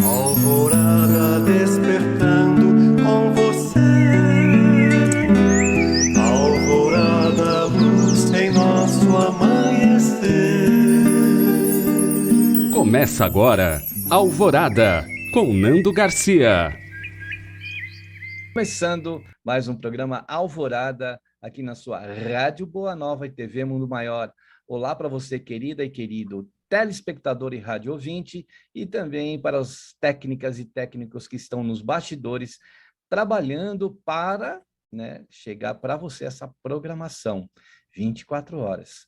Alvorada despertando com você. Alvorada, luz em nosso amanhecer. Começa agora, Alvorada, com Nando Garcia. Começando mais um programa Alvorada, aqui na sua Rádio Boa Nova e TV Mundo Maior. Olá para você, querida e querido telespectador e rádio ouvinte, e também para as técnicas e técnicos que estão nos bastidores, trabalhando para, chegar para você essa programação, 24 horas.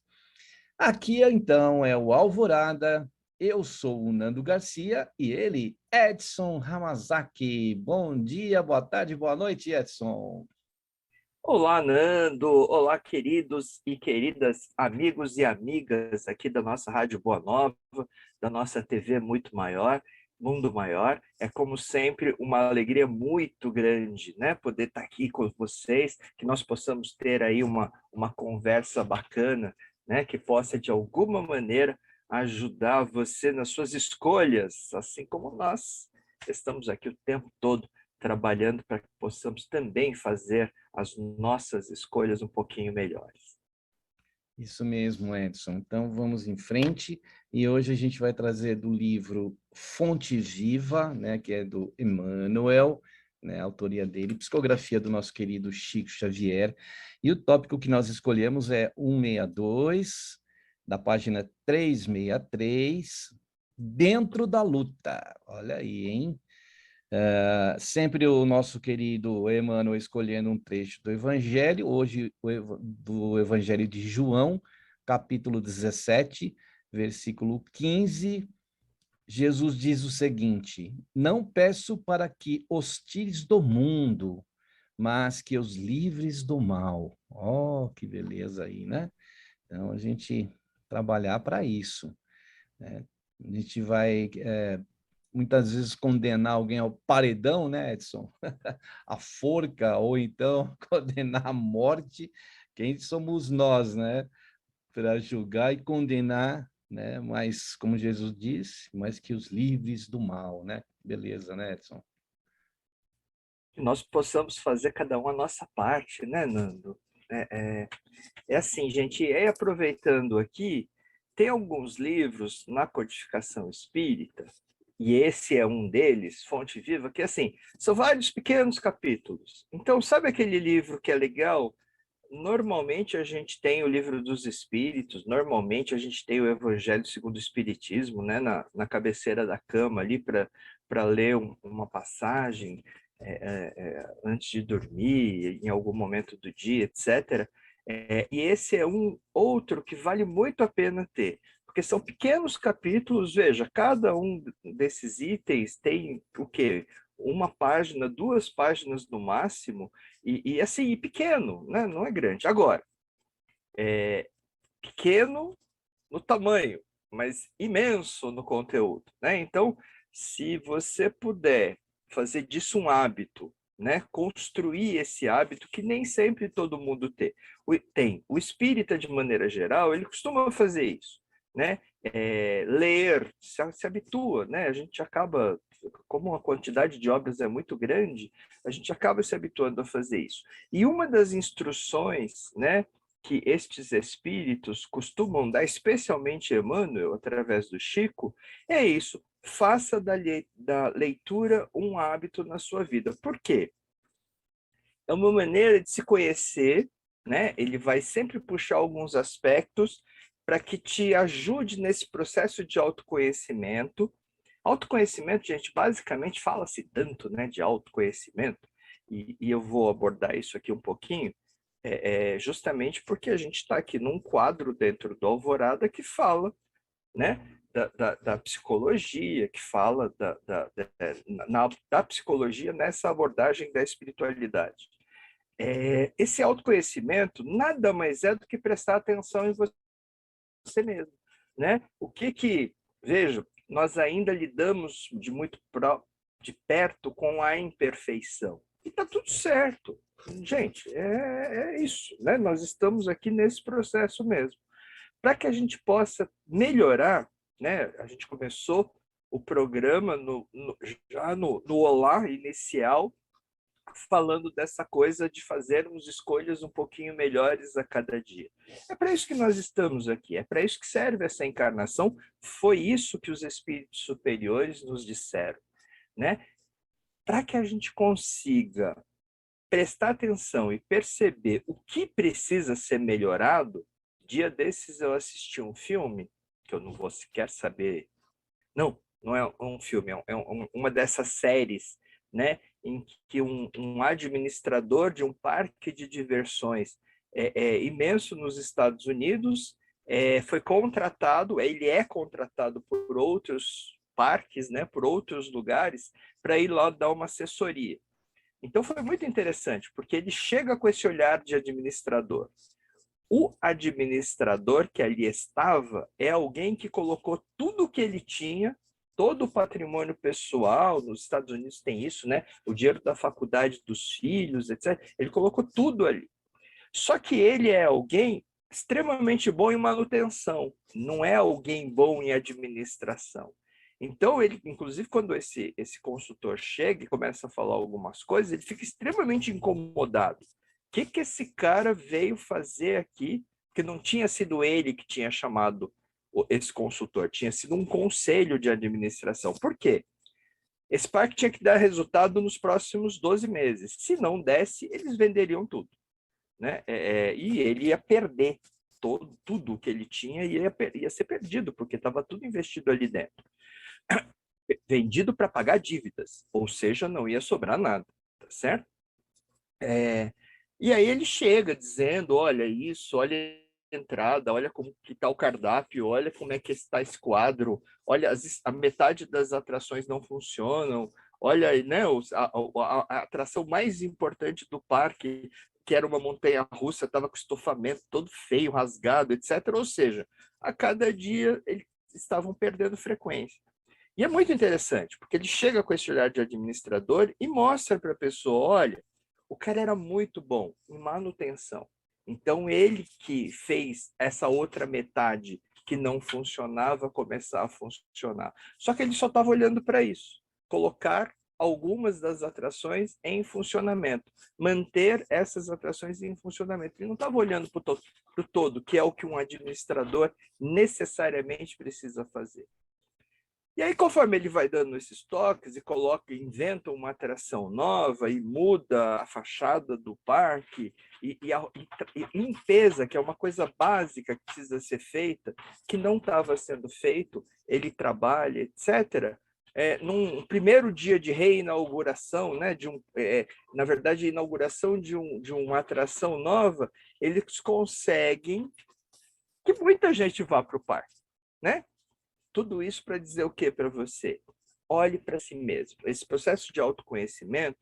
Aqui, então, é o Alvorada. Eu sou o Nando Garcia e ele, Edson Hamazaki. Bom dia, boa tarde, boa noite, Edson. Olá, Nando. Olá, queridos e queridas amigos e amigas aqui da nossa Rádio Boa Nova, da nossa TV Muito Maior, Mundo Maior. É, como sempre, uma alegria muito grande, né? Poder estar aqui com vocês, que nós possamos ter aí uma conversa bacana, né? Que possa, de alguma maneira, ajudar você nas suas escolhas, assim como nós estamos aqui o tempo todo trabalhando para que possamos também fazer as nossas escolhas um pouquinho melhores. Isso mesmo, Edson. Então, vamos em frente. E hoje a gente vai trazer do livro Fonte Viva, que é do Emmanuel, a autoria dele, psicografia do nosso querido Chico Xavier. E o tópico que nós escolhemos é 162, da página 363, Dentro da Luta. Olha aí, hein? Sempre o nosso querido Emmanuel escolhendo um trecho do Evangelho, hoje do Evangelho de João, capítulo 17, versículo 15, Jesus diz o seguinte: não peço para que os tires do mundo, mas que os livres do mal. Oh, que beleza aí, né? Então, a gente trabalhar para isso, né? A gente vai muitas vezes condenar alguém ao paredão, né, Edson? A forca, ou então condenar à morte. Quem somos nós, né? Para julgar e condenar, né? Mas, como Jesus disse, mas que os livres do mal, né? Beleza, né, Edson? Que nós possamos fazer cada um a nossa parte, né, Nando? É assim, gente, aproveitando aqui, tem alguns livros na codificação espírita, e esse é um deles, Fonte Viva, que assim, são vários pequenos capítulos. Então, sabe aquele livro que é legal? Normalmente a gente tem o Livro dos Espíritos, normalmente a gente tem o Evangelho segundo o Espiritismo, né, na cabeceira da cama ali para ler uma passagem antes de dormir, em algum momento do dia, etc. E esse é um outro que vale muito a pena ter, porque são pequenos capítulos, veja, cada um desses itens tem o quê? Uma página, 2 páginas no máximo, e assim, pequeno, né? Não é grande. Agora, pequeno no tamanho, mas imenso no conteúdo, né? Então, se você puder fazer disso um hábito, né? Construir esse hábito que nem sempre todo mundo tem. O espírita, de maneira geral, ele costuma fazer isso, né? Ler, se habitua, né? A gente acaba, como a quantidade de obras é muito grande, a gente acaba se habituando a fazer isso. E uma das instruções, né, que estes espíritos costumam dar, especialmente Emmanuel, através do Chico, é isso: faça da leitura um hábito na sua vida. Por quê? É uma maneira de se conhecer, né? Ele vai sempre puxar alguns aspectos para que te ajude nesse processo de autoconhecimento. Autoconhecimento, gente, basicamente fala-se tanto, né, de autoconhecimento, e eu vou abordar isso aqui um pouquinho, justamente porque a gente está aqui num quadro dentro do Alvorada que fala, né, da psicologia, que fala da psicologia nessa abordagem da espiritualidade. Esse autoconhecimento nada mais é do que prestar atenção em você mesmo, né? Vejo, nós ainda lidamos de perto com a imperfeição. E está tudo certo. Gente, é isso, né? Nós estamos aqui nesse processo mesmo. Para que a gente possa melhorar, né? A gente começou o programa já no olá inicial, falando dessa coisa de fazermos escolhas um pouquinho melhores a cada dia. É para isso que nós estamos aqui, é para isso que serve essa encarnação, foi isso que os espíritos superiores nos disseram, né? Para que a gente consiga prestar atenção e perceber o que precisa ser melhorado. Dia desses eu assisti um filme, que eu não vou sequer saber, não é um filme, uma dessas séries, né, em que um administrador de um parque de diversões imenso nos Estados Unidos foi contratado, ele é contratado por outros parques, né, por outros lugares, para ir lá dar uma assessoria. Então foi muito interessante, porque ele chega com esse olhar de administrador. O administrador que ali estava é alguém que colocou tudo o que ele tinha, todo o patrimônio pessoal, nos Estados Unidos tem isso, né? O dinheiro da faculdade dos filhos, etc. Ele colocou tudo ali. Só que ele é alguém extremamente bom em manutenção, não é alguém bom em administração. Então, ele, inclusive, quando esse consultor chega e começa a falar algumas coisas, ele fica extremamente incomodado. O que esse cara veio fazer aqui? Que não tinha sido ele que tinha chamado esse consultor, tinha sido um conselho de administração. Por quê? Esse parque tinha que dar resultado nos próximos 12 meses. Se não desse, eles venderiam tudo, né? E ele ia perder tudo que ele tinha, ia ser perdido, porque estava tudo investido ali dentro. Vendido para pagar dívidas, ou seja, não ia sobrar nada, tá certo? E aí ele chega dizendo, olha isso, olha a entrada, olha como que está o cardápio, olha como é que está esse quadro, olha, a metade das atrações não funcionam, olha, né, a atração mais importante do parque, que era uma montanha-russa, estava com estofamento todo feio, rasgado, etc. Ou seja, a cada dia eles estavam perdendo frequência. E é muito interessante, porque ele chega com esse olhar de administrador e mostra para a pessoa, olha, o cara era muito bom em manutenção. Então, ele que fez essa outra metade que não funcionava começar a funcionar. Só que ele só estava olhando para isso, colocar algumas das atrações em funcionamento, manter essas atrações em funcionamento. Ele não estava olhando para o todo, que é o que um administrador necessariamente precisa fazer. E aí, conforme ele vai dando esses toques e inventa uma atração nova e muda a fachada do parque e limpeza, que é uma coisa básica que precisa ser feita, que não estava sendo feito, ele trabalha, etc. Num primeiro dia de reinauguração, né, na verdade, inauguração de uma atração nova, eles conseguem que muita gente vá para o parque, né? Tudo isso para dizer o que para você? Olhe para si mesmo. Esse processo de autoconhecimento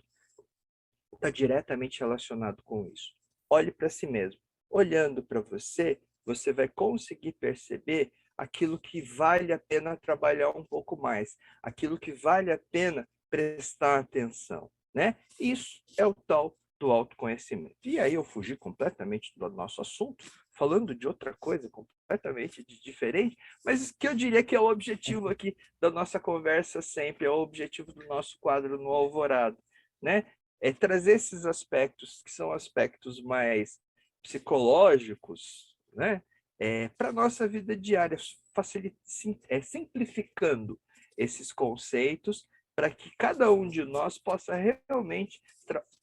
está diretamente relacionado com isso. Olhe para si mesmo. Olhando para você, você vai conseguir perceber aquilo que vale a pena trabalhar um pouco mais, aquilo que vale a pena prestar atenção, né? Isso é o tal do autoconhecimento. E aí eu fugi completamente do nosso assunto, falando de outra coisa completamente diferente, mas que eu diria que é o objetivo aqui da nossa conversa sempre, é o objetivo do nosso quadro no Alvorada, né? É trazer esses aspectos, que são aspectos mais psicológicos, né? Para a nossa vida diária, simplificando esses conceitos para que cada um de nós possa realmente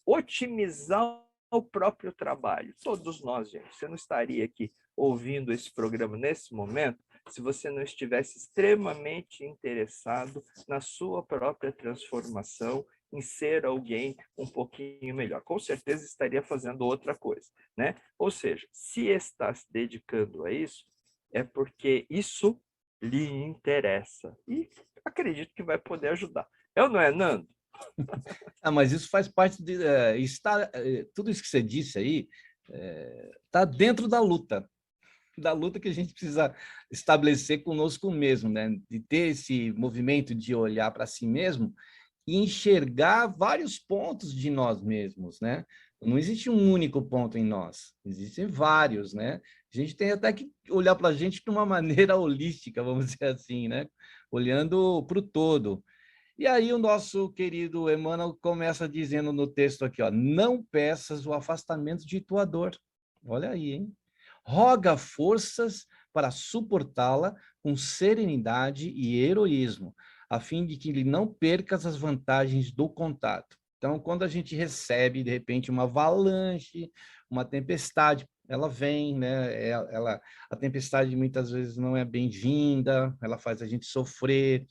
otimizar o próprio trabalho. Todos nós, gente. Você não estaria aqui ouvindo esse programa nesse momento se você não estivesse extremamente interessado na sua própria transformação, em ser alguém um pouquinho melhor. Com certeza estaria fazendo outra coisa, né? Ou seja, se está se dedicando a isso, é porque isso lhe interessa. E acredito que vai poder ajudar. Eu não é, Nando? Mas isso faz parte de... tudo isso que você disse aí está dentro da luta que a gente precisa estabelecer conosco mesmo, né? De ter esse movimento de olhar para si mesmo e enxergar vários pontos de nós mesmos, né? Não existe um único ponto em nós, existem vários, né? A gente tem até que olhar para a gente de uma maneira holística, vamos dizer assim, né? Olhando para o todo. E aí o nosso querido Emmanuel começa dizendo no texto aqui, ó, não peças o afastamento de tua dor. Olha aí, hein? Roga forças para suportá-la com serenidade e heroísmo, a fim de que não percas as vantagens do contato. Então, quando a gente recebe, de repente, uma avalanche, uma tempestade, ela vem, né? A tempestade muitas vezes não é bem-vinda, ela faz a gente sofrer.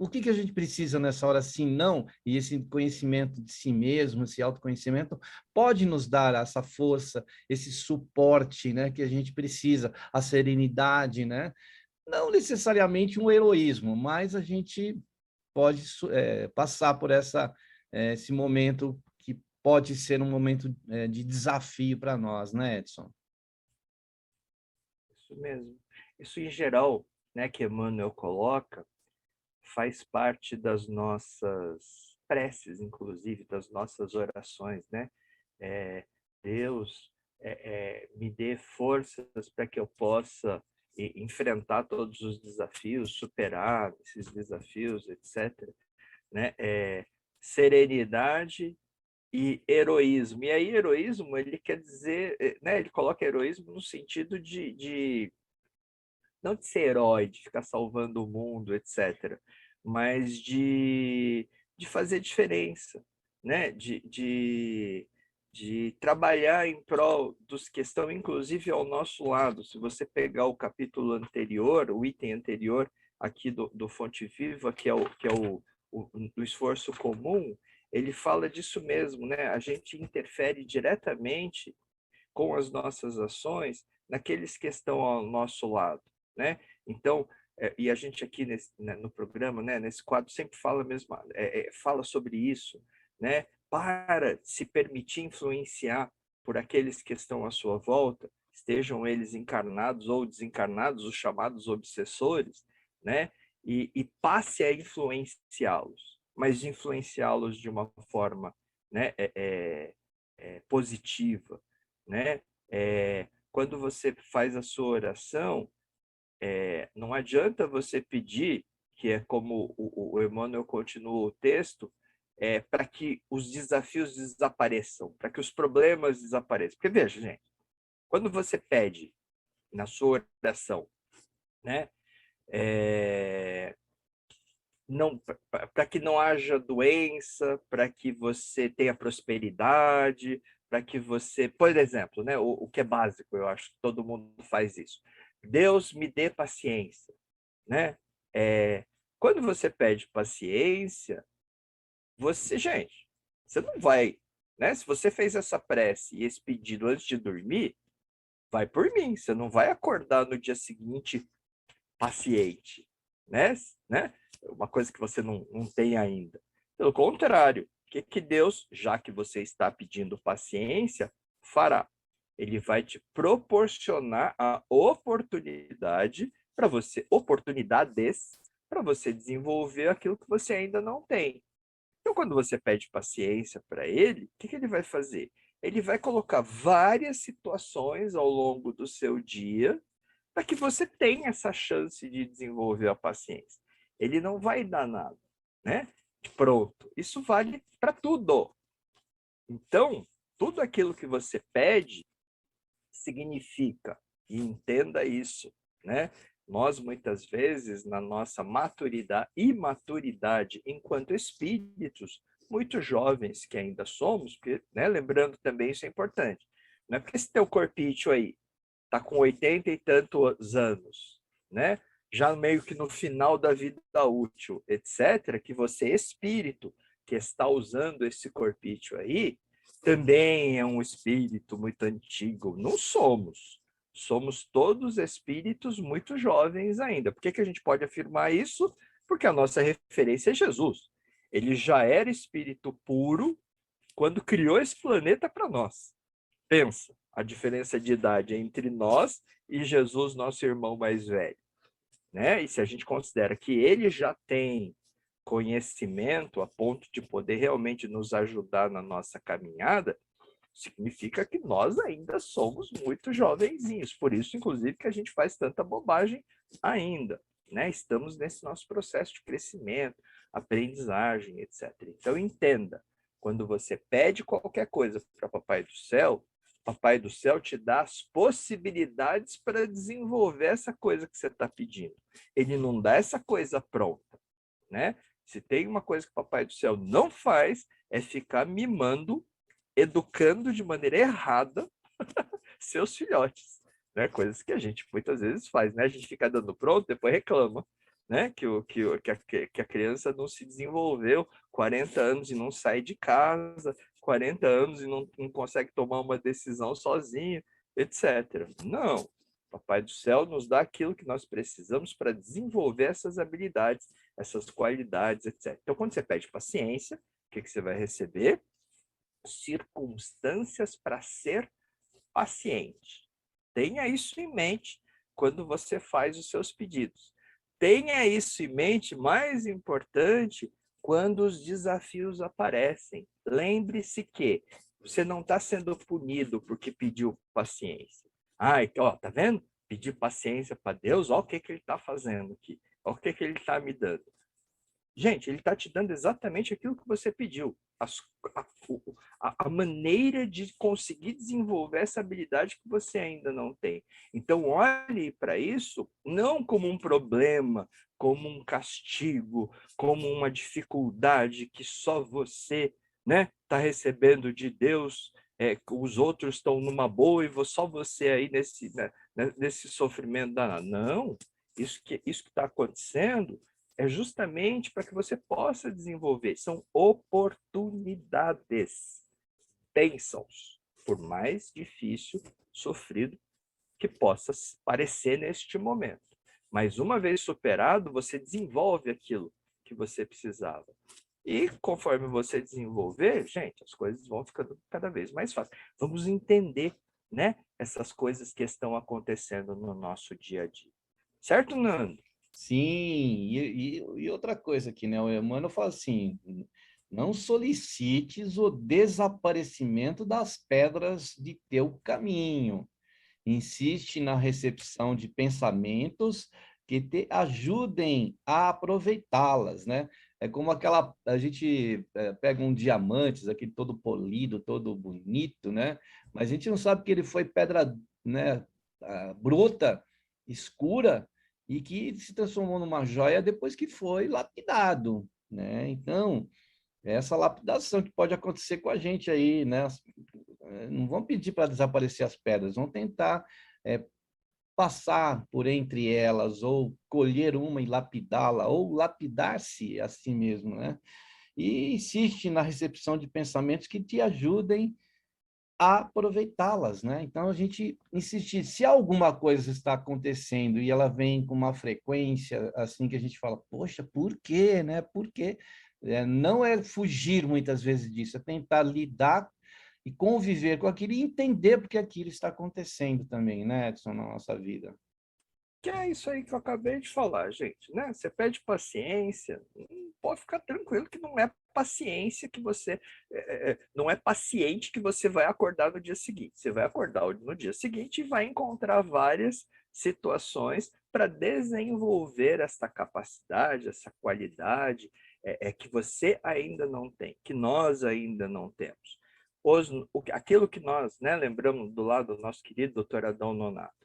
O que a gente precisa nessa hora, sim, não? E esse conhecimento de si mesmo, esse autoconhecimento, pode nos dar essa força, esse suporte, né, que a gente precisa, a serenidade, né? Não necessariamente um heroísmo, mas a gente pode passar por esse momento que pode ser um momento de desafio para nós, né, Edson? Isso mesmo. Isso, em geral, né, que Emmanuel coloca, faz parte das nossas preces, inclusive, das nossas orações, né? Deus, me dê forças para que eu possa enfrentar todos os desafios, superar esses desafios, etc. Né? Serenidade e heroísmo. E aí, heroísmo, ele quer dizer, né? Ele coloca heroísmo no sentido não de ser herói, de ficar salvando o mundo, etc., mas de fazer diferença, né? De trabalhar em prol dos que estão, inclusive, ao nosso lado. Se você pegar o capítulo anterior, o item anterior aqui do Fonte Viva, que é o esforço comum, ele fala disso mesmo, né? A gente interfere diretamente com as nossas ações naqueles que estão ao nosso lado, né? Então, e a gente aqui no programa, né, nesse quadro, sempre fala mesmo, fala sobre isso, né? Para se permitir influenciar por aqueles que estão à sua volta, estejam eles encarnados ou desencarnados, os chamados obsessores, né? E passe a influenciá-los, mas influenciá-los de uma forma, né, positiva, né? Quando você faz a sua oração, não adianta você pedir, que é como o Emmanuel continua o texto, para que os desafios desapareçam, para que os problemas desapareçam. Porque veja, gente, quando você pede na sua oração, né, para que não haja doença, para que você tenha prosperidade, para que você, por exemplo, né, o que é básico, eu acho que todo mundo faz isso. Deus me dê paciência, né? Quando você pede paciência, gente, você não vai, né? Se você fez essa prece e esse pedido antes de dormir, vai por mim, você não vai acordar no dia seguinte paciente, né? Uma coisa que você não tem ainda. Pelo contrário, o que Deus, já que você está pedindo paciência, fará? Ele vai te proporcionar a oportunidades para você desenvolver aquilo que você ainda não tem. Então, quando você pede paciência para ele, o que ele vai fazer? Ele vai colocar várias situações ao longo do seu dia para que você tenha essa chance de desenvolver a paciência. Ele não vai dar nada, né? Pronto. Isso vale para tudo. Então, tudo aquilo que você pede significa, e entenda isso, né? Nós, muitas vezes, na nossa imaturidade enquanto espíritos, muito jovens que ainda somos, porque, né, lembrando também, isso é importante, não é porque esse teu corpício aí está com 80 e tantos anos, né? Já meio que no final da vida útil, etc., que você, espírito, que está usando esse corpício aí, também é um espírito muito antigo. Não somos. Somos todos espíritos muito jovens ainda. Por que a gente pode afirmar isso? Porque a nossa referência é Jesus. Ele já era espírito puro quando criou esse planeta para nós. Pensa a diferença de idade entre nós e Jesus, nosso irmão mais velho, né? E se a gente considera que ele já tem conhecimento a ponto de poder realmente nos ajudar na nossa caminhada, Significa que nós ainda somos muito jovenzinhos, por isso, inclusive, que a gente faz tanta bobagem ainda, né? Estamos nesse nosso processo de crescimento, aprendizagem, etc. Então, entenda, quando você pede qualquer coisa para Papai do Céu te dá as possibilidades para desenvolver essa coisa que você está pedindo. Ele não dá essa coisa pronta, né? Se tem uma coisa que o Papai do Céu não faz, é ficar mimando, educando de maneira errada seus filhotes, né? Coisas que a gente muitas vezes faz, né? A gente fica dando pronto, depois reclama, né? Que a criança não se desenvolveu, 40 anos e não sai de casa, 40 anos e não consegue tomar uma decisão sozinho, etc. Não. Papai do Céu nos dá aquilo que nós precisamos para desenvolver essas habilidades, essas qualidades, etc. Então, quando você pede paciência, o que você vai receber? Circunstâncias para ser paciente. Tenha isso em mente quando você faz os seus pedidos. Tenha isso em mente, mais importante, quando os desafios aparecem. Lembre-se que você não está sendo punido porque pediu paciência. Ó, tá vendo? Pedir paciência para Deus, olha o que ele está fazendo aqui. Olha o que ele está me dando. Gente, ele está te dando exatamente aquilo que você pediu. A maneira de conseguir desenvolver essa habilidade que você ainda não tem. Então, olhe para isso não como um problema, como um castigo, como uma dificuldade que só você, né, está recebendo de Deus, os outros estão numa boa e só você aí nesse sofrimento danado. Não, isso que está acontecendo é justamente para que você possa desenvolver. São oportunidades, bênçãos, por mais difícil, sofrido que possa parecer neste momento. Mas uma vez superado, você desenvolve aquilo que você precisava. E conforme você desenvolver, gente, as coisas vão ficando cada vez mais fáceis. Vamos entender, né, essas coisas que estão acontecendo no nosso dia a dia. Certo, Nando? Sim, e outra coisa aqui, né? O Emmanuel fala assim: não solicites o desaparecimento das pedras de teu caminho. Insiste na recepção de pensamentos que te ajudem a aproveitá-las, né? É como a gente pega um diamante, aquele todo polido, todo bonito, né? Mas a gente não sabe que ele foi pedra, né, bruta, escura, e que se transformou numa joia depois que foi lapidado, né? Então, essa lapidação que pode acontecer com a gente aí, né? Não vão pedir para desaparecer as pedras, vão tentar passar por entre elas, ou colher uma e lapidá-la, ou lapidar-se a si mesmo, né? E insiste na recepção de pensamentos que te ajudem a aproveitá-las, né? Então, a gente insistir, se alguma coisa está acontecendo e ela vem com uma frequência assim que a gente fala, poxa, por quê, né? Por quê? Não é fugir muitas vezes disso, é tentar lidar e conviver com aquilo e entender porque aquilo está acontecendo também, né, Edson, na nossa vida. Que é isso aí que eu acabei de falar, gente, né? Você pede paciência, pode ficar tranquilo que não é paciência que você... não é paciente que você vai acordar no dia seguinte. Você vai acordar no dia seguinte e vai encontrar várias situações para desenvolver essa capacidade, essa qualidade que você ainda não tem, que nós ainda não temos. Aquilo que nós, né, lembramos do lado do nosso querido doutor Adão Nonato,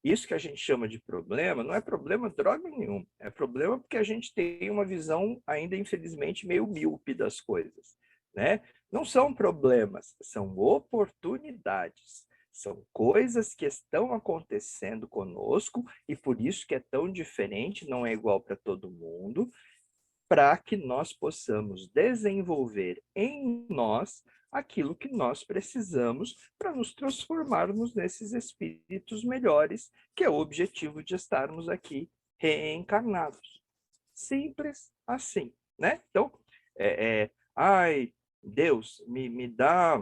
isso que a gente chama de problema, não é problema droga nenhuma, é problema porque a gente tem uma visão ainda, infelizmente, meio míope das coisas, né? Não são problemas, são oportunidades, são coisas que estão acontecendo conosco e por isso que é tão diferente, não é igual para todo mundo, para que nós possamos desenvolver em nós aquilo que nós precisamos para nos transformarmos nesses espíritos melhores, que é o objetivo de estarmos aqui reencarnados. Simples assim, né? Então, ai, Deus, me dá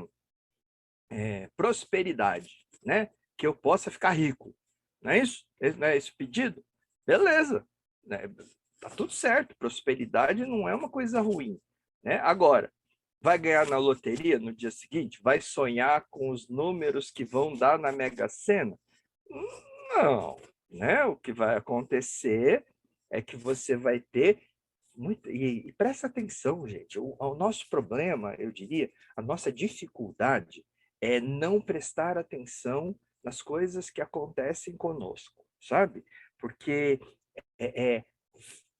prosperidade, né? Que eu possa ficar rico. Não é isso? Não é esse o pedido? Beleza. Né? Tá tudo certo. Prosperidade não é uma coisa ruim, né? Agora, vai ganhar na loteria no dia seguinte? Vai sonhar com os números que vão dar na Mega Sena? Não, né? O que vai acontecer é que você vai ter muito... E presta atenção, gente, o nosso problema, eu diria, a nossa dificuldade é não prestar atenção nas coisas que acontecem conosco, sabe? Porque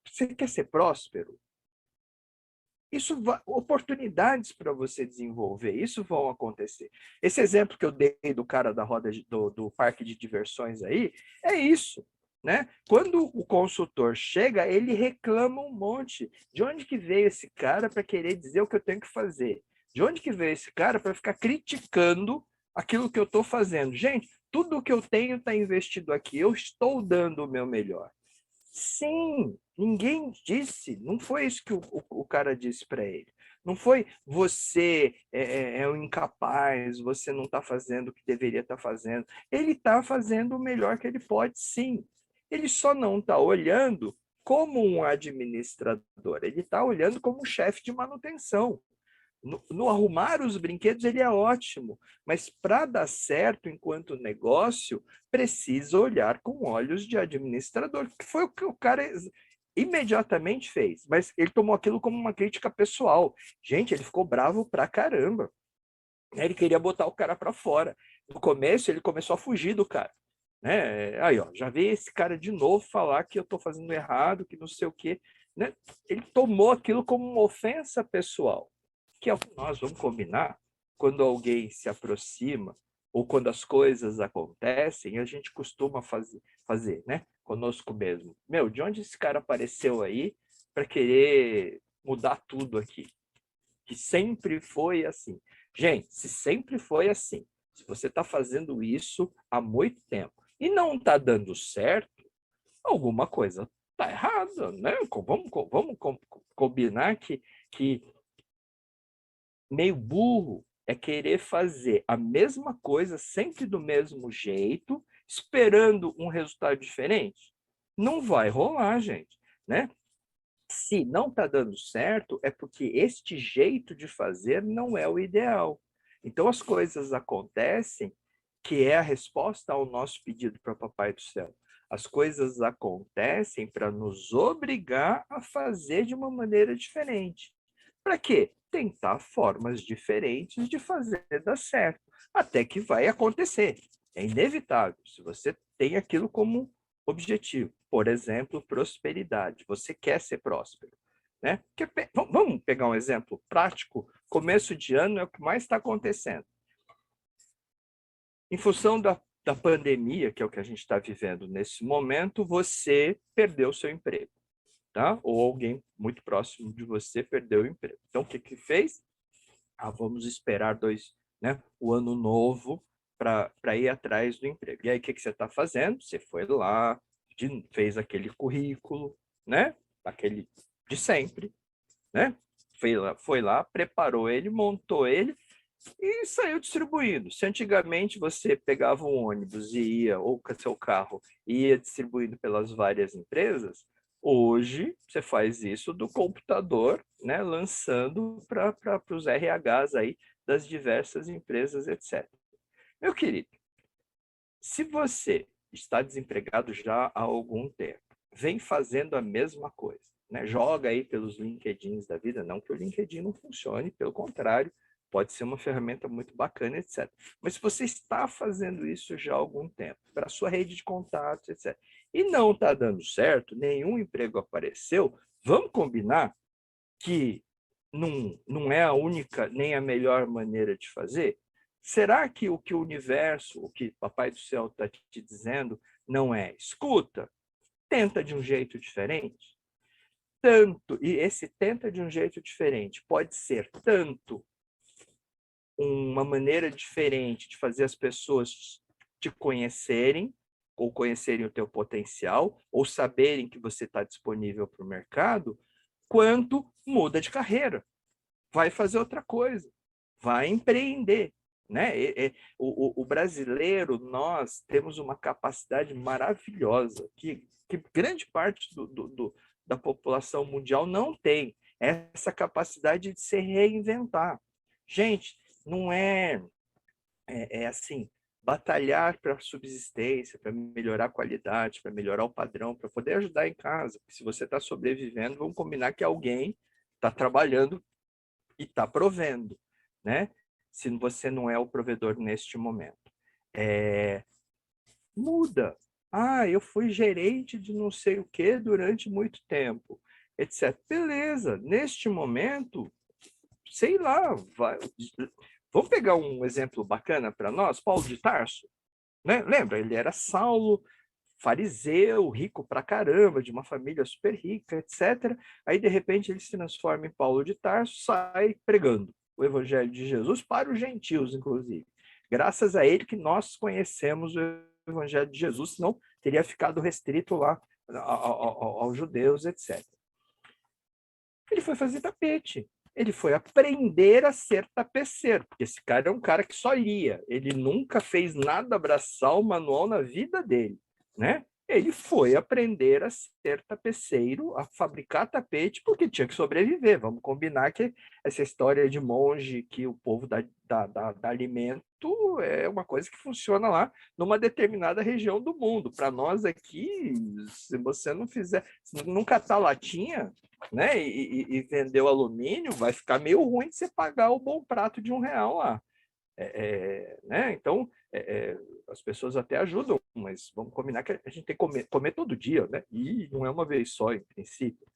você quer ser próspero? Oportunidades para você desenvolver, isso vão acontecer. Esse exemplo que eu dei do cara da roda do parque de diversões aí, é isso, né? Quando o consultor chega, ele reclama um monte. De onde que veio esse cara para querer dizer o que eu tenho que fazer? De onde que veio esse cara para ficar criticando aquilo que eu estou fazendo? Gente, tudo o que eu tenho está investido aqui, eu estou dando o meu melhor. Sim, ninguém disse, não foi isso que o cara disse para ele. Não foi você é um incapaz, você não está fazendo o que deveria estar fazendo. Ele está fazendo o melhor que ele pode, sim. Ele só não está olhando como um administrador, ele está olhando como um chefe de manutenção. No arrumar os brinquedos, ele é ótimo, mas para dar certo enquanto negócio, precisa olhar com olhos de administrador, que foi o que o cara imediatamente fez, mas ele tomou aquilo como uma crítica pessoal. Gente, ele ficou bravo pra caramba. Ele queria botar o cara para fora. No começo, ele começou a fugir do cara. Né? Aí, ó, já veio esse cara de novo falar que eu estou fazendo errado, que não sei o quê. Né? Ele tomou aquilo como uma ofensa pessoal, que é o que nós vamos combinar quando alguém se aproxima ou quando as coisas acontecem, a gente costuma fazer, né? Conosco mesmo. Meu, de onde esse cara apareceu aí para querer mudar tudo aqui? Que sempre foi assim. Gente, se sempre foi assim, se você está fazendo isso há muito tempo e não está dando certo, alguma coisa está errada, né? Vamos combinar que meio burro é querer fazer a mesma coisa sempre do mesmo jeito, esperando um resultado diferente. Não vai rolar, gente, né? Se não está dando certo, é porque este jeito de fazer não é o ideal. Então, as coisas acontecem, que é a resposta ao nosso pedido para Papai do Céu. As coisas acontecem para nos obrigar a fazer de uma maneira diferente. Para quê? Tentar formas diferentes de fazer dar certo, até que vai acontecer. É inevitável. Se você tem aquilo como objetivo, por exemplo, prosperidade, você quer ser próspero, né? Vamos pegar um exemplo prático. Começo de ano é o que mais está acontecendo. Em função da pandemia, que é o que a gente está vivendo nesse momento, você perdeu seu emprego. Tá? Ou alguém muito próximo de você perdeu o emprego. Então, o que fez? Vamos esperar o ano novo para ir atrás do emprego. E aí, o que você está fazendo? Você foi lá, fez aquele currículo, né? Aquele de sempre, né? Foi lá, preparou ele, montou ele e saiu distribuindo. Se antigamente você pegava um ônibus e ia, ou com seu carro, e ia distribuindo pelas várias empresas, hoje, você faz isso do computador, né, lançando para os RHs aí das diversas empresas, etc. Meu querido, se você está desempregado já há algum tempo, vem fazendo a mesma coisa, né? Joga aí pelos LinkedIns da vida, não que o LinkedIn não funcione, pelo contrário, pode ser uma ferramenta muito bacana, etc. Mas se você está fazendo isso já há algum tempo, para a sua rede de contatos, etc., e não está dando certo, nenhum emprego apareceu, vamos combinar que não é a única nem a melhor maneira de fazer? Será que o universo, o que Papai do Céu está te dizendo, não é? Escuta, tenta de um jeito diferente. E esse tenta de um jeito diferente pode ser tanto uma maneira diferente de fazer as pessoas te conhecerem, ou conhecerem o teu potencial, ou saberem que você está disponível para o mercado, quanto muda de carreira. Vai fazer outra coisa, vai empreender. Né? O brasileiro, nós temos uma capacidade maravilhosa que grande parte da população mundial não tem, essa capacidade de se reinventar. Gente, não é assim, batalhar para a subsistência, para melhorar a qualidade, para melhorar o padrão, para poder ajudar em casa. Se você está sobrevivendo, vamos combinar que alguém está trabalhando e está provendo, né? Se você não é o provedor neste momento. Muda. Ah, eu fui gerente de não sei o que durante muito tempo, etc. Beleza, neste momento, sei lá, vamos pegar um exemplo bacana para nós, Paulo de Tarso, né? Lembra, ele era Saulo, fariseu, rico pra caramba, de uma família super rica, etc. Aí, de repente, ele se transforma em Paulo de Tarso, sai pregando o evangelho de Jesus para os gentios, inclusive. Graças a ele que nós conhecemos o evangelho de Jesus, senão teria ficado restrito lá aos judeus, etc. Ele foi fazer tapete. Ele foi aprender a ser tapeceiro, porque esse cara é um cara que só lia. Ele nunca fez nada braçal, manual na vida dele, né? Ele foi aprender a ser tapeceiro, a fabricar tapete, porque tinha que sobreviver. Vamos combinar que essa história de monge que o povo dá alimento é uma coisa que funciona lá numa determinada região do mundo. Para nós aqui, se você não fizer, se não catar latinha, né, e vender o alumínio, vai ficar meio ruim de você pagar o bom prato de R$ 1 lá. Né? Então, as pessoas até ajudam, mas vamos combinar que a gente tem que comer todo dia, né? E não é uma vez só, em princípio.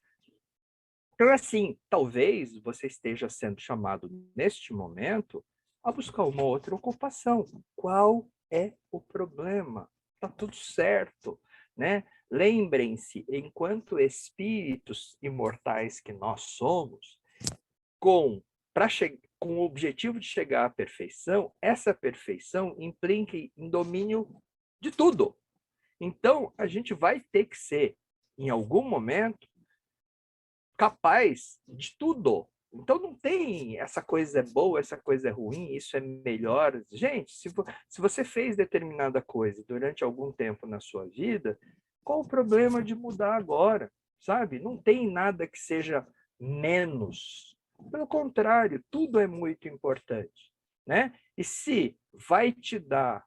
Então, assim, talvez você esteja sendo chamado neste momento a buscar uma outra ocupação. Qual é o problema? Tá tudo certo, né? Lembrem-se, enquanto espíritos imortais que nós somos, com o objetivo de chegar à perfeição, essa perfeição implica em domínio de tudo. Então, a gente vai ter que ser, em algum momento, capaz de tudo. Então, não tem essa coisa é boa, essa coisa é ruim, isso é melhor. Gente, se você fez determinada coisa durante algum tempo na sua vida, qual o problema de mudar agora? Sabe? Não tem nada que seja menos. Pelo contrário, tudo é muito importante, né? E se vai te dar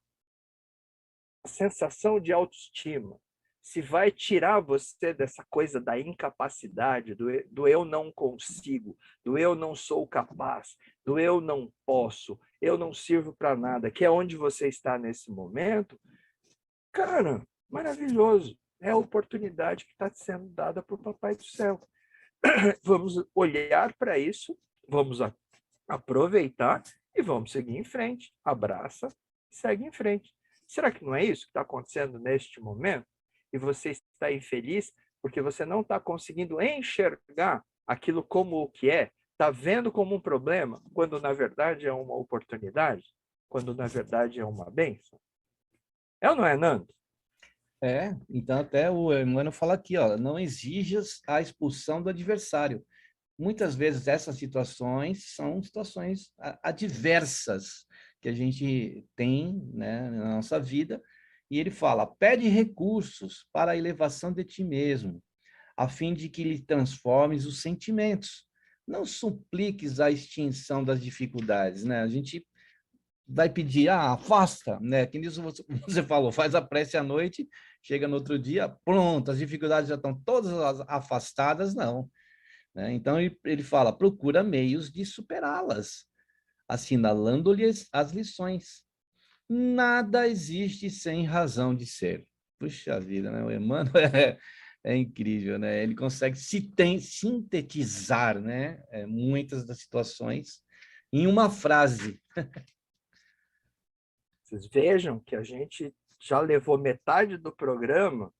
a sensação de autoestima, se vai tirar você dessa coisa da incapacidade, do eu não consigo, do eu não sou capaz, do eu não posso, eu não sirvo para nada, que é onde você está nesse momento, cara, maravilhoso. É a oportunidade que está sendo dada por Papai do Céu. Vamos olhar para isso, vamos aproveitar e vamos seguir em frente. Abraça, segue em frente. Será que não é isso que está acontecendo neste momento? E você está infeliz porque você não está conseguindo enxergar aquilo como o que é? Está vendo como um problema, quando na verdade é uma oportunidade? Quando na verdade é uma bênção? É ou não é, Nando? Então até o Emmanuel fala aqui, ó, não exijas a expulsão do adversário. Muitas vezes essas situações são situações adversas que a gente tem, né, na nossa vida, e ele fala, pede recursos para a elevação de ti mesmo, a fim de que lhe transformes os sentimentos. Não supliques a extinção das dificuldades, né? A gente vai pedir, afasta, né? Que nisso você falou, faz a prece à noite, chega no outro dia, pronto, as dificuldades já estão todas afastadas, não. Né? Então, ele fala, procura meios de superá-las, assinalando-lhes as lições. Nada existe sem razão de ser. Puxa vida, né? O Emmanuel é incrível, né? Ele consegue sintetizar, né? Muitas das situações em uma frase. Vocês vejam que a gente já levou metade do programa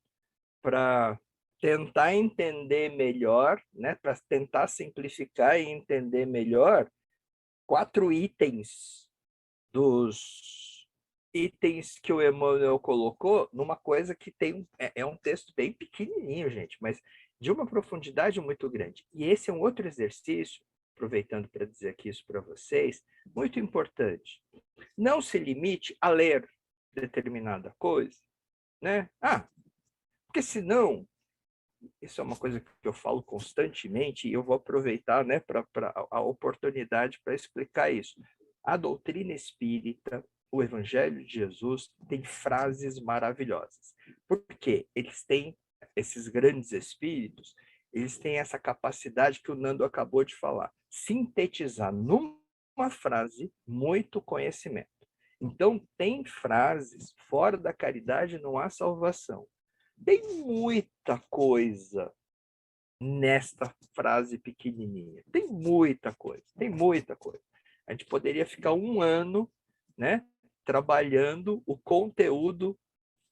para tentar entender melhor, né? Para tentar simplificar e entender melhor 4 itens dos itens que o Emmanuel colocou numa coisa que tem um texto bem pequenininho, gente, mas de uma profundidade muito grande. E esse é um outro exercício, aproveitando para dizer aqui isso para vocês, muito importante. Não se limite a ler determinada coisa, né? Porque senão isso é uma coisa que eu falo constantemente e eu vou aproveitar, né, para a oportunidade para explicar isso. A doutrina espírita, o Evangelho de Jesus, tem frases maravilhosas. Porque eles têm, esses grandes espíritos, eles têm essa capacidade que o Nando acabou de falar, sintetizar numa frase muito conhecimento. Então, tem frases, fora da caridade não há salvação. Tem muita coisa nesta frase pequenininha. Tem muita coisa, tem muita coisa. A gente poderia ficar um ano, né, trabalhando o conteúdo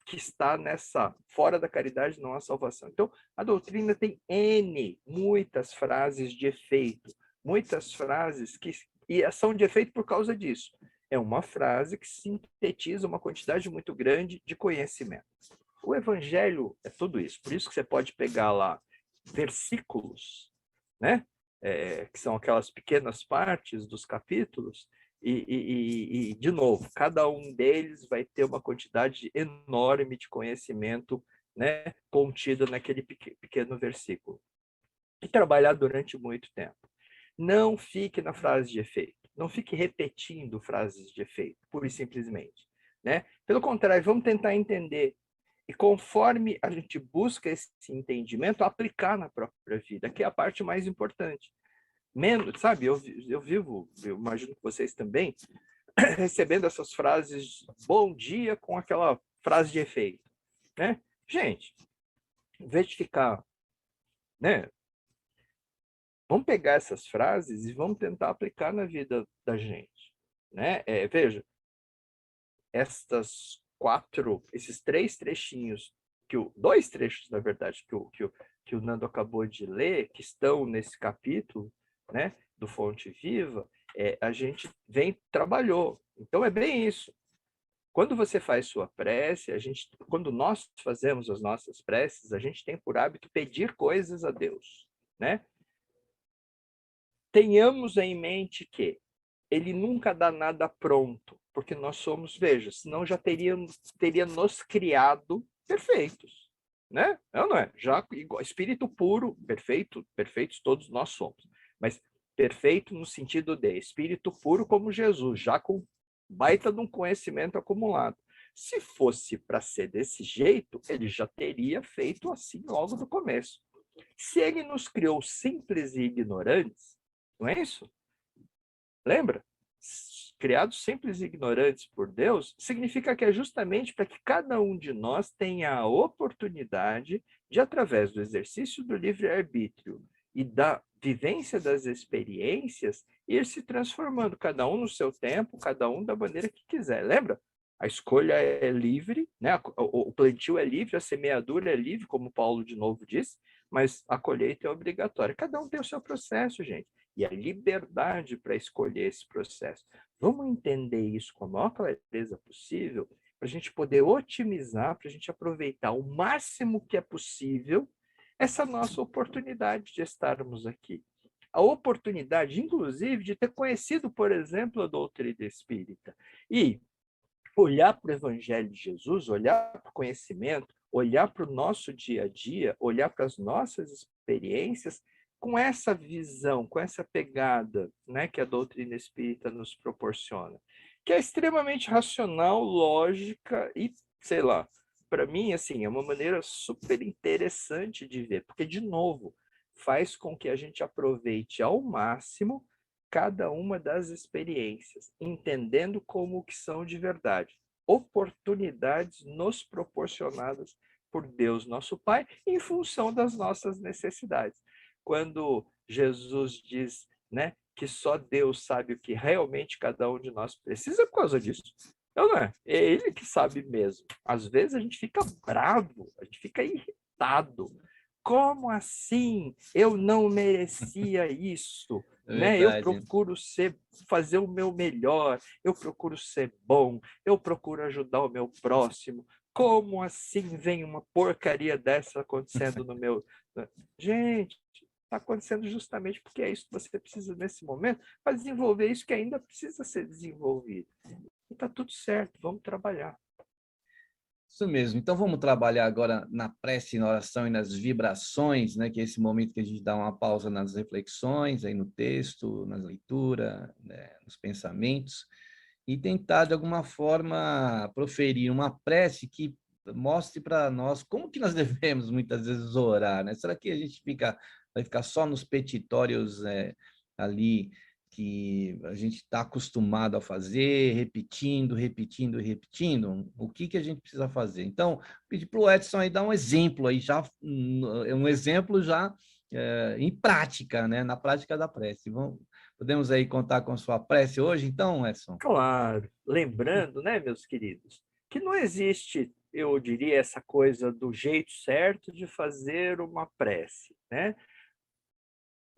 que está nessa, fora da caridade não há salvação. Então, a doutrina tem muitas frases de efeito, muitas frases que e são de efeito por causa disso. É uma frase que sintetiza uma quantidade muito grande de conhecimento. O evangelho é tudo isso. Por isso que você pode pegar lá versículos, né? Que são aquelas pequenas partes dos capítulos, e, de novo, cada um deles vai ter uma quantidade enorme de conhecimento, né, contido naquele pequeno versículo. E trabalhar durante muito tempo. Não fique na frase de efeito. Não fique repetindo frases de efeito, pura e simplesmente. Né? Pelo contrário, vamos tentar entender. E conforme a gente busca esse entendimento, aplicar na própria vida, que é a parte mais importante. Menos, sabe, eu vivo, eu imagino que vocês também, recebendo essas frases bom dia com aquela frase de efeito, né? Gente, em vez de ficar, né? Vamos pegar essas frases e vamos tentar aplicar na vida da gente, né? Veja, esses 3 trechinhos, dois trechos, na verdade, que o Nando acabou de ler, que estão nesse capítulo, né, do Fonte Viva, a gente trabalhou. Então é bem isso. Quando você faz sua prece, quando nós fazemos as nossas preces, a gente tem por hábito pedir coisas a Deus, né? Tenhamos em mente que ele nunca dá nada pronto, porque nós somos, veja, senão já teria nos criado perfeitos, né? Não é? Já igual, espírito puro, perfeitos todos nós somos, mas perfeito no sentido de espírito puro como Jesus, já com baita de um conhecimento acumulado. Se fosse para ser desse jeito, ele já teria feito assim logo no começo. Se ele nos criou simples e ignorantes, não é isso? Lembra? Criados simples e ignorantes por Deus, significa que é justamente para que cada um de nós tenha a oportunidade de, através do exercício do livre-arbítrio e da vivência das experiências, ir se transformando, cada um no seu tempo, cada um da maneira que quiser. Lembra? A escolha é livre, né? O plantio é livre, a semeadura é livre, como Paulo de novo disse, mas a colheita é obrigatória. Cada um tem o seu processo, gente. E a liberdade para escolher esse processo. Vamos entender isso com a maior clareza possível, para a gente poder otimizar, para a gente aproveitar o máximo que é possível essa nossa oportunidade de estarmos aqui. A oportunidade, inclusive, de ter conhecido, por exemplo, a doutrina espírita. E olhar para o Evangelho de Jesus, olhar para o conhecimento, olhar para o nosso dia a dia, olhar para as nossas experiências, com essa visão, com essa pegada, né, que a doutrina espírita nos proporciona, que é extremamente racional, lógica e, sei lá, para mim, assim, é uma maneira super interessante de ver, porque, de novo, faz com que a gente aproveite ao máximo cada uma das experiências, entendendo como que são de verdade, oportunidades nos proporcionadas por Deus, nosso Pai, em função das nossas necessidades. Quando Jesus diz, né, que só Deus sabe o que realmente cada um de nós precisa por causa disso. Não é? É ele que sabe mesmo. Às vezes a gente fica bravo, a gente fica irritado. Como assim? Eu não merecia isso. Né? Eu procuro fazer o meu melhor, eu procuro ser bom, eu procuro ajudar o meu próximo. Como assim vem uma porcaria dessa acontecendo no meu... Gente, está acontecendo justamente porque é isso que você precisa nesse momento para desenvolver isso que ainda precisa ser desenvolvido. E está tudo certo, vamos trabalhar. Isso mesmo. Então vamos trabalhar agora na prece, na oração e nas vibrações, né? Que é esse momento que a gente dá uma pausa nas reflexões, aí no texto, na leitura, né? Nos pensamentos, e tentar de alguma forma proferir uma prece que mostre para nós como que nós devemos muitas vezes orar, né? Será que a gente vai ficar só nos petitórios ali que a gente está acostumado a fazer, repetindo, repetindo, repetindo? O que a gente precisa fazer? Então, pedir para o Edson aí dar um exemplo aí, já um exemplo já em prática, né? Na prática da prece. Podemos aí contar com a sua prece hoje, então, Edson? Claro, lembrando, né, meus queridos, que não existe, eu diria, essa coisa do jeito certo de fazer uma prece, né?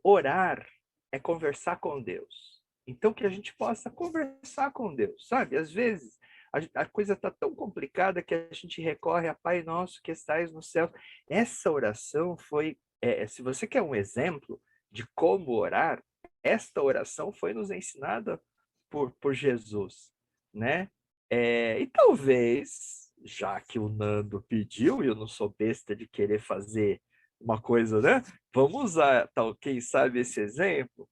Orar é conversar com Deus. Então, que a gente possa conversar com Deus, sabe? Às vezes, a coisa está tão complicada que a gente recorre a Pai Nosso que estais no céu. Essa oração foi, se você quer um exemplo de como orar, esta oração foi nos ensinada por Jesus, né? E talvez, já que o Nando pediu, e eu não sou besta de querer fazer uma coisa, né? Vamos usar, tal, quem sabe, esse exemplo.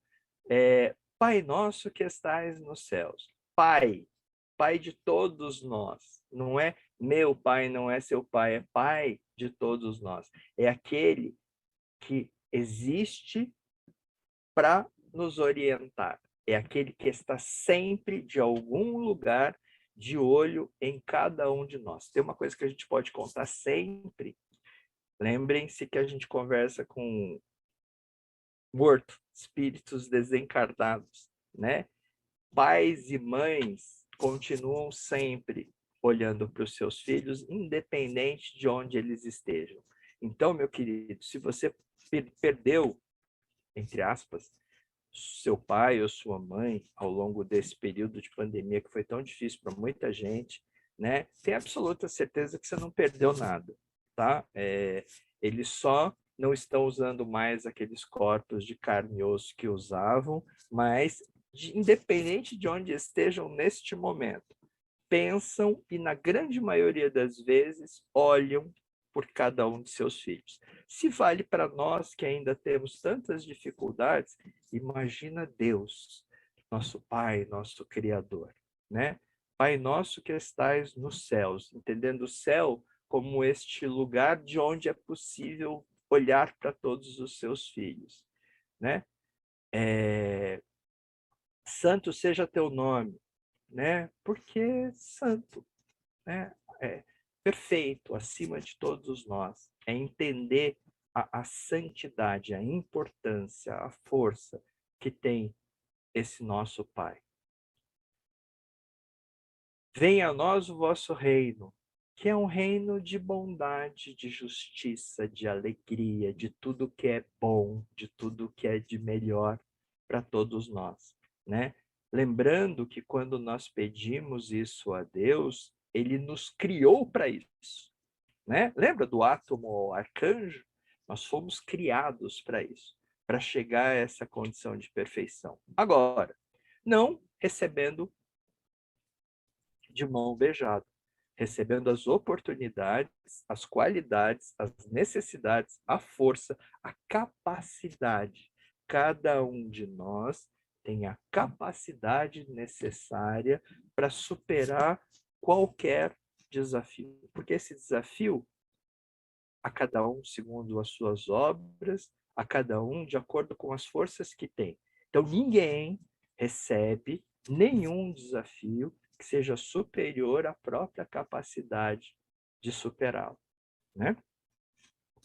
Pai nosso que estais nos céus. Pai, Pai de todos nós. Não é meu pai, não é seu pai, é Pai de todos nós. É aquele que existe para nos orientar. É aquele que está sempre, de algum lugar, de olho em cada um de nós. Tem uma coisa que a gente pode contar sempre. Lembrem-se que a gente conversa com morto, espíritos desencarnados, né? Pais e mães continuam sempre olhando para os seus filhos, independente de onde eles estejam. Então, meu querido, se você perdeu, entre aspas, seu pai ou sua mãe ao longo desse período de pandemia que foi tão difícil para muita gente, né? Tenha absoluta certeza que você não perdeu nada, tá? Eles só não estão usando mais aqueles corpos de carne e osso que usavam, mas independente de onde estejam neste momento, pensam e, na grande maioria das vezes, olham por cada um de seus filhos. Se vale para nós que ainda temos tantas dificuldades, imagina Deus, nosso Pai, nosso Criador, né? Pai nosso que estais nos céus, entendendo o céu como este lugar de onde é possível olhar para todos os seus filhos, né? Santo seja teu nome, né? Porque santo, né? É perfeito, acima de todos nós. É entender a santidade, a importância, a força que tem esse nosso Pai. Venha a nós o vosso reino, que é um reino de bondade, de justiça, de alegria, de tudo que é bom, de tudo que é de melhor para todos nós, né? Lembrando que quando nós pedimos isso a Deus, ele nos criou para isso, né? Lembra do átomo ao arcanjo? Nós fomos criados para isso, para chegar a essa condição de perfeição. Agora, não recebendo de mão beijada, recebendo as oportunidades, as qualidades, as necessidades, a força, a capacidade. Cada um de nós tem a capacidade necessária para superar qualquer desafio, porque esse desafio, a cada um segundo as suas obras, a cada um de acordo com as forças que tem. Então, ninguém recebe nenhum desafio que seja superior à própria capacidade de superá-lo, né?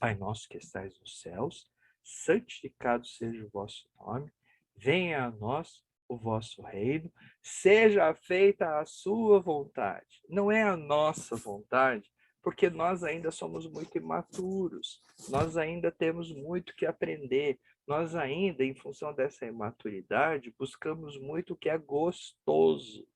Pai nosso que estais nos céus, santificado seja o vosso nome, venha a nós o vosso reino, seja feita a sua vontade. Não é a nossa vontade, porque nós ainda somos muito imaturos, nós ainda temos muito que aprender, nós ainda, em função dessa imaturidade, buscamos muito o que é gostoso.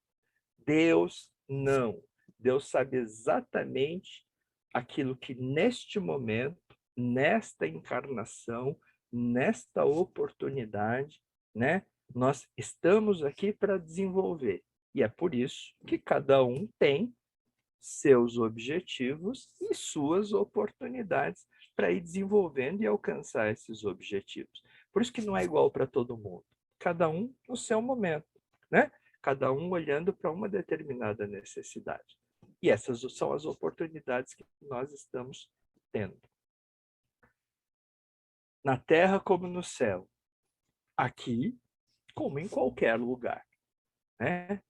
Deus não. Deus sabe exatamente aquilo que neste momento, nesta encarnação, nesta oportunidade, né, nós estamos aqui para desenvolver. E é por isso que cada um tem seus objetivos e suas oportunidades para ir desenvolvendo e alcançar esses objetivos. Por isso que não é igual para todo mundo. Cada um no seu momento, né? Cada um olhando para uma determinada necessidade. E essas são as oportunidades que nós estamos tendo. Na terra como no céu. Aqui, como em qualquer lugar, né?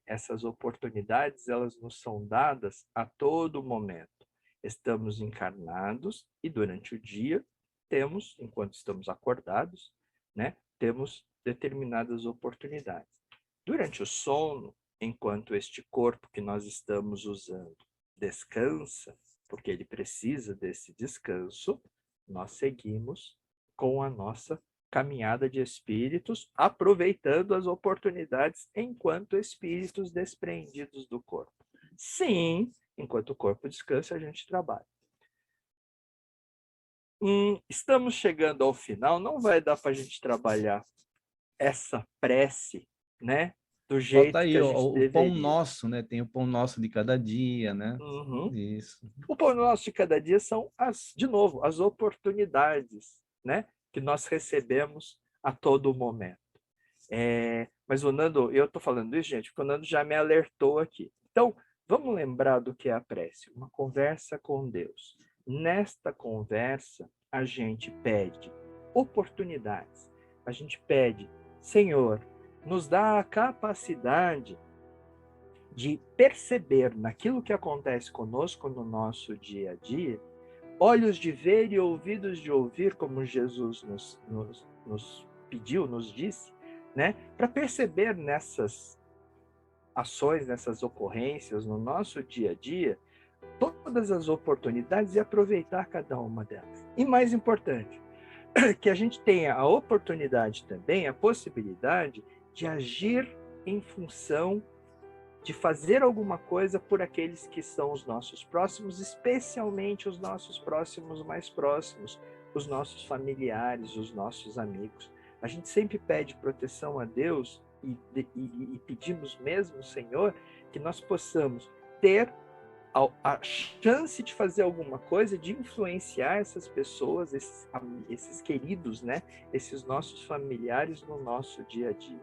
Essas oportunidades, elas nos são dadas a todo momento. Estamos encarnados e durante o dia temos, enquanto estamos acordados, né, temos determinadas oportunidades. Durante o sono, enquanto este corpo que nós estamos usando descansa, porque ele precisa desse descanso, nós seguimos com a nossa caminhada de espíritos, aproveitando as oportunidades enquanto espíritos desprendidos do corpo. Sim, enquanto o corpo descansa, a gente trabalha. Estamos chegando ao final, não vai dar para a gente trabalhar essa prece, né? Do jeito Falta aí que a gente o deveria. pão nosso, né? Tem o pão nosso de cada dia, né? Uhum. Isso. O pão nosso de cada dia são, de novo, as oportunidades, né? Que nós recebemos a todo momento. Mas o Nando, eu estou falando isso, gente, porque o Nando já me alertou aqui. Então, vamos lembrar do que é a prece. Uma conversa com Deus. Nesta conversa, a gente pede oportunidades. A gente pede, Senhor, nos dá a capacidade de perceber naquilo que acontece conosco no nosso dia a dia, olhos de ver e ouvidos de ouvir, como Jesus nos pediu, nos disse, né? Para perceber nessas ações, nessas ocorrências no nosso dia a dia, todas as oportunidades e aproveitar cada uma delas. E mais importante, que a gente tenha a oportunidade também, a possibilidade de agir em função de fazer alguma coisa por aqueles que são os nossos próximos, especialmente os nossos próximos mais próximos, os nossos familiares, os nossos amigos. A gente sempre pede proteção a Deus e pedimos mesmo, Senhor, que nós possamos ter a chance de fazer alguma coisa, de influenciar essas pessoas, esses queridos, né? Esses nossos familiares no nosso dia a dia.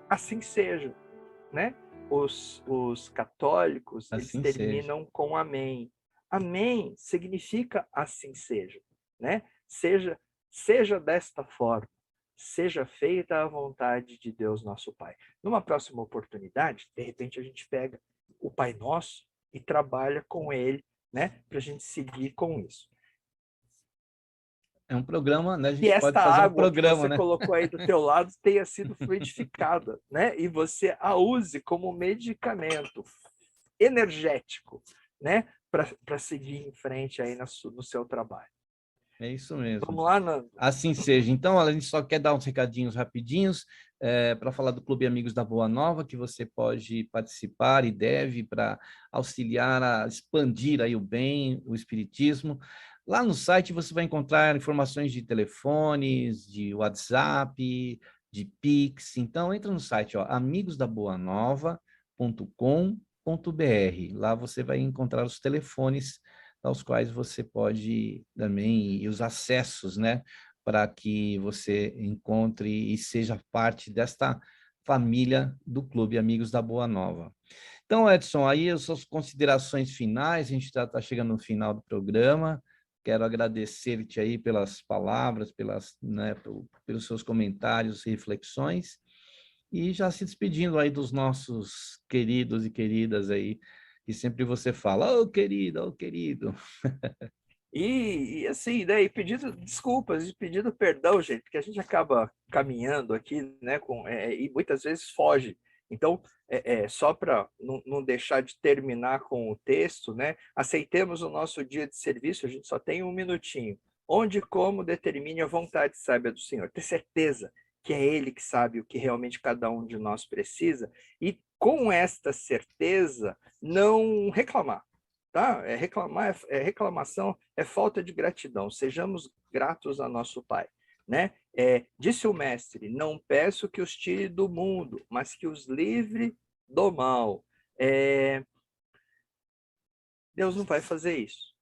Assim seja, né? Os católicos, Assim eles terminam com amém. Amém significa assim seja, né? Seja desta forma, seja feita a vontade de Deus nosso Pai. Numa próxima oportunidade, de repente a gente pega o Pai Nosso e trabalha com ele, né? Para a gente seguir com isso. É um programa, né? A E gente pode esta fazer um água que programa, você né? colocou aí do teu lado tenha sido fluidificada, né? E você a use como medicamento energético, né? Para seguir em frente aí no seu trabalho. É isso mesmo. Vamos lá, Nando? Assim seja. Então, a gente só quer dar uns recadinhos rapidinhos para falar do Clube Amigos da Boa Nova, que você pode participar e deve para auxiliar a expandir aí o bem, o espiritismo. Lá no site você vai encontrar informações de telefones, de WhatsApp, de Pix. Então, entra no site, ó, amigosdaboanova.com.br. Lá você vai encontrar os telefones aos quais você pode também, e os acessos, né, para que você encontre e seja parte desta família do Clube Amigos da Boa Nova. Então, Edson, aí as suas considerações finais, a gente já está chegando no final do programa. Quero agradecer-te aí pelas palavras, pelos seus comentários e reflexões, e já se despedindo aí dos nossos queridos e queridas aí, que sempre você fala, ô querido, ô querido. E assim, né, e pedindo desculpas, e pedindo perdão, gente, porque a gente acaba caminhando aqui, né, e muitas vezes foge. Então, só para não deixar de terminar com o texto, né, aceitemos o nosso dia de serviço, a gente só tem um minutinho. Onde e como determine a vontade sábia do Senhor. Ter certeza que é Ele que sabe o que realmente cada um de nós precisa, e com esta certeza, não reclamar. Tá? Reclamação é falta de gratidão. Sejamos gratos a nosso Pai. né? Disse o mestre, não peço que os tire do mundo, mas que os livre do mal. Deus não vai fazer isso,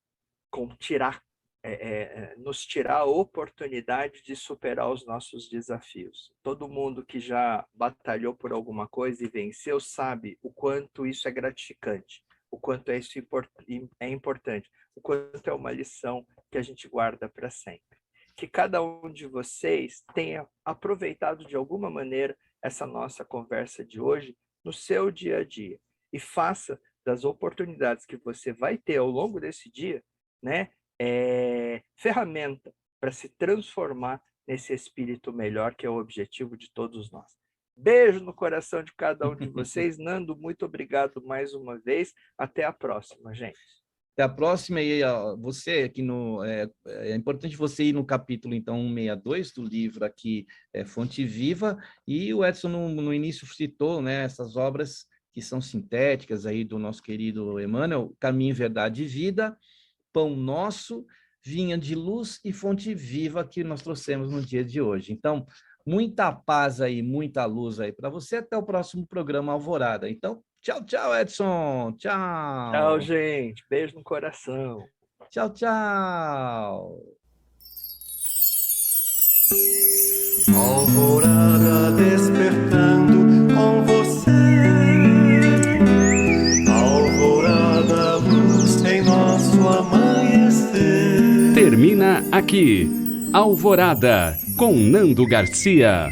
nos tirar a oportunidade de superar os nossos desafios. Todo mundo que já batalhou por alguma coisa e venceu sabe o quanto isso é gratificante, o quanto isso é importante, o quanto é uma lição que a gente guarda para sempre. Que cada um de vocês tenha aproveitado de alguma maneira essa nossa conversa de hoje no seu dia a dia e faça das oportunidades que você vai ter ao longo desse dia, né, ferramenta para se transformar nesse espírito melhor, que é o objetivo de todos nós. Beijo no coração de cada um de vocês. Nando, muito obrigado mais uma vez. Até a próxima, gente. Até a próxima. E você aqui é importante você ir no capítulo, então, 162 do livro aqui, Fonte Viva, e o Edson no início citou, né, essas obras que são sintéticas aí do nosso querido Emmanuel, Caminho, Verdade e Vida, Pão Nosso, Vinha de Luz e Fonte Viva que nós trouxemos no dia de hoje. Então, muita paz aí, muita luz aí para você. Até o próximo programa Alvorada. Então, tchau, tchau, Edson. Tchau. Tchau, gente. Beijo no coração. Tchau, tchau. Alvorada despertando com você. Alvorada, luz em nosso amanhecer. Termina aqui, Alvorada, com Nando Garcia.